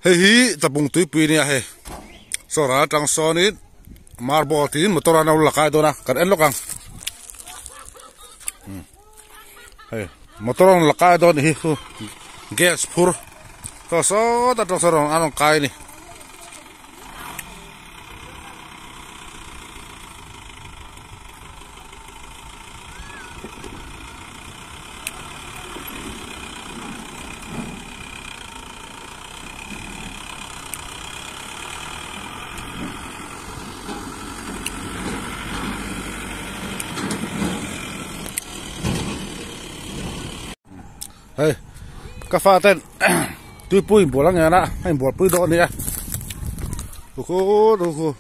Hei tabung tui pui ni he sora tang sonit marble tin motor ana lakai dona kan en lokang hei motor on lakai don hi gas pur to so ta to sorong anon kai ni hey cà phê tên tôi pui bùa lăng nhà nè hay bùa pui đó nè cô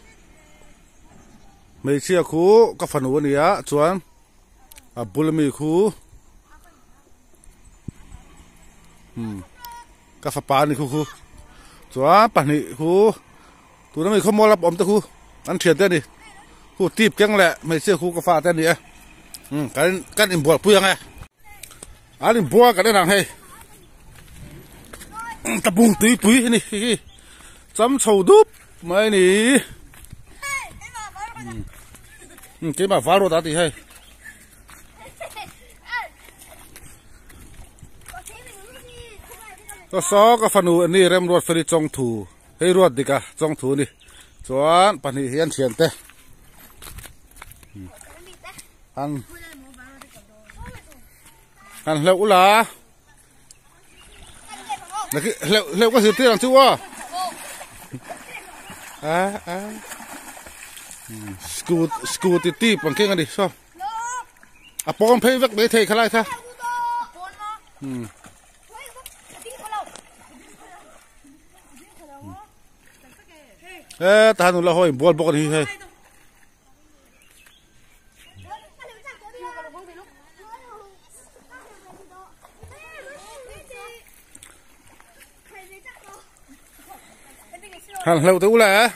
mấy chiếc khu cà phê nấu nè chuan à bùa mì khu cà phê pan này khu chuan pan này khu tụi nó mình không mua lắp ống tới khu ăn thiệt tên đi khu tiếp chăng lẹ mấy chiếc khu cà phê tên nè cái bùa pui nghe anh bùa cái này hay tập bung tui pui này chấm sầu đúp mấy nè cái mà phá rồi ta thì hay có số cái phần u này rem ruột phải trong thủ hay ruột đi cả trong thủ đi choán bản này hiện tiền thế ăn lẩu là lẩu có gì tiền làm chưa school ti bằng kia đi sao à bom phê vắt để thầy khai lại tha ta nó là hồi bol bọc đi hay hàng lâu tú là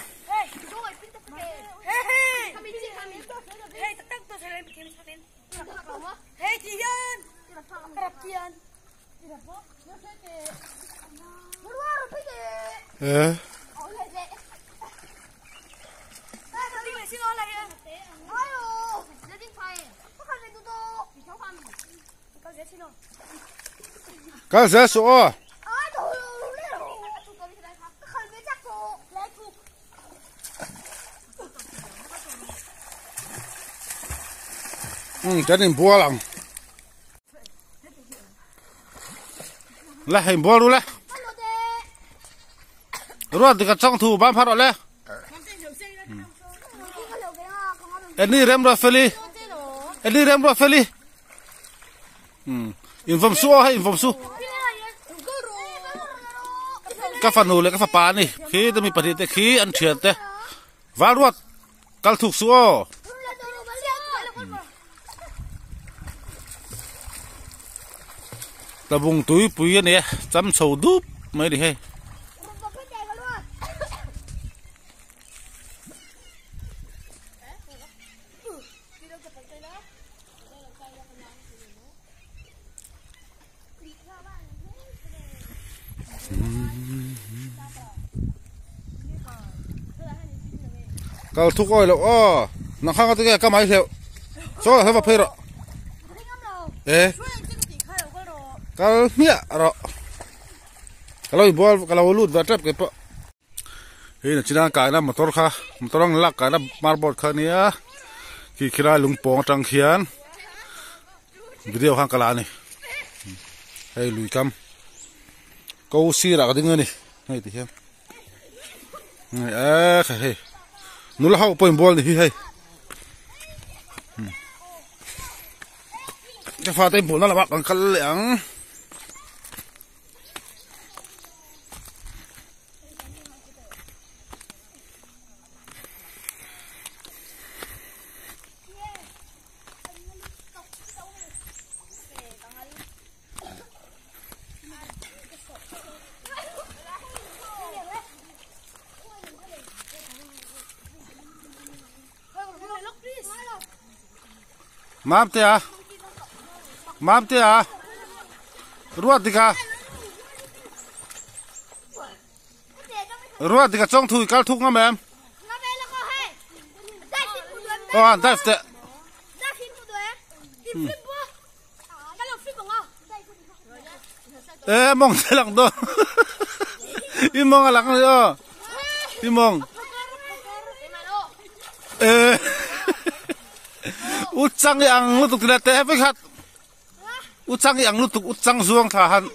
cái giá số cái này bùa lắm là hình bùa luôn đấy rồi thì cái trong thủ bán phát rồi đấy anh đi rem rồi phê anh đi rem rồi phê inform số hay inform số các phần nô lại các phần bán này khi tôi mình bật điện khí ăn thiệt đấy vá ruột cal thuộc số ta bung túi pui này chấm sầu đúp mấy đi hay cal thuộc oi lo nó khang cái máy theo số hay vào phê rồi cal mía rồi kalau bol kalau lut batrap ke po ini cina kai na motor ang lak kai na marbot kha nia ki khira lungpong tang khian video hang kala ni hey lui kam câu si ra cái này này thì xem này hey nó là hậu point ball thì hay cái pha tay ball nó là bạc bằng khăn lẻng Maaf ya, ruat dika. ruột thì cả trong thui cá thúc ngắm em anh đây sẽ ê mong sẽ lặng đó im mong lặng nữa im mong ê út trăng yang lúc tục là té với hạt út trăng yang lúc tục út trăng zuang thả hẳn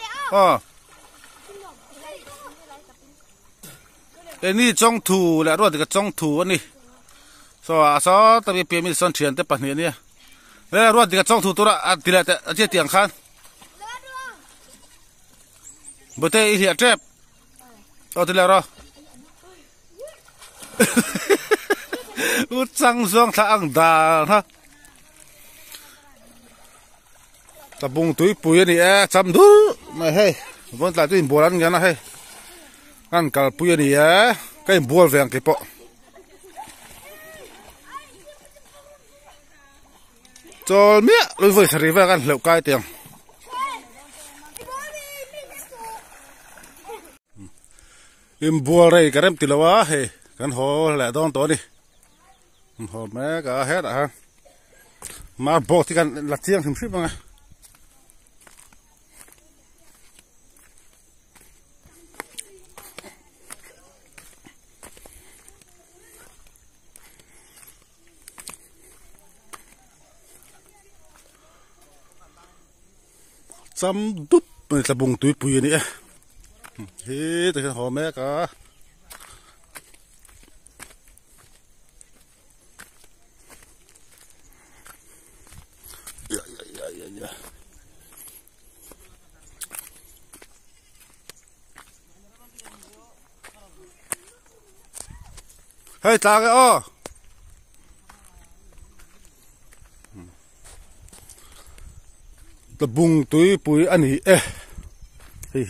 นี่จ้องถูแล้วรถก็จ้องถูอันนี้ซอตะเปียมีส่วนเฉียนแต่ปัจจุบันเนี่ยแล้วรถก็จ้องถูตัวละทีละแต่เจี๊ยเตียงคันบุตรอีเหี้ยเจ็บเอาทีละรออุดจังซวงทางดาฮะตะบุงตุยปุยนี่จำดูไม่ให้วันตาตุยโบราณกันนะให้อันกับปุยนี่ก็ยังบัวแรงกี่ปะจอลเมียลุยไฟสรีไว้กันเหลวกายเตียงอิมบัวอะไรกันเริ่มติดแล้ววะเฮ้กันหัวแหละต้องตัวนี่หัวแม่ก็เฮ็ดฮะมาบอกที่กันหลักเที่ยงถึงสิบมั้งจำดุบมันจะบุงตุยปุยนี่เฮ้แต่กันหัวแม่ก็เฮ้ยตาแกอ้อตะบุงตุยปุยอันนี้เฮ้ย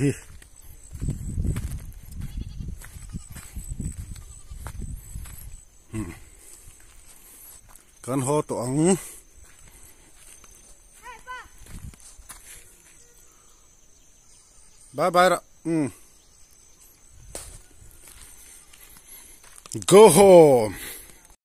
กันหัวตัวงบายบายละgo home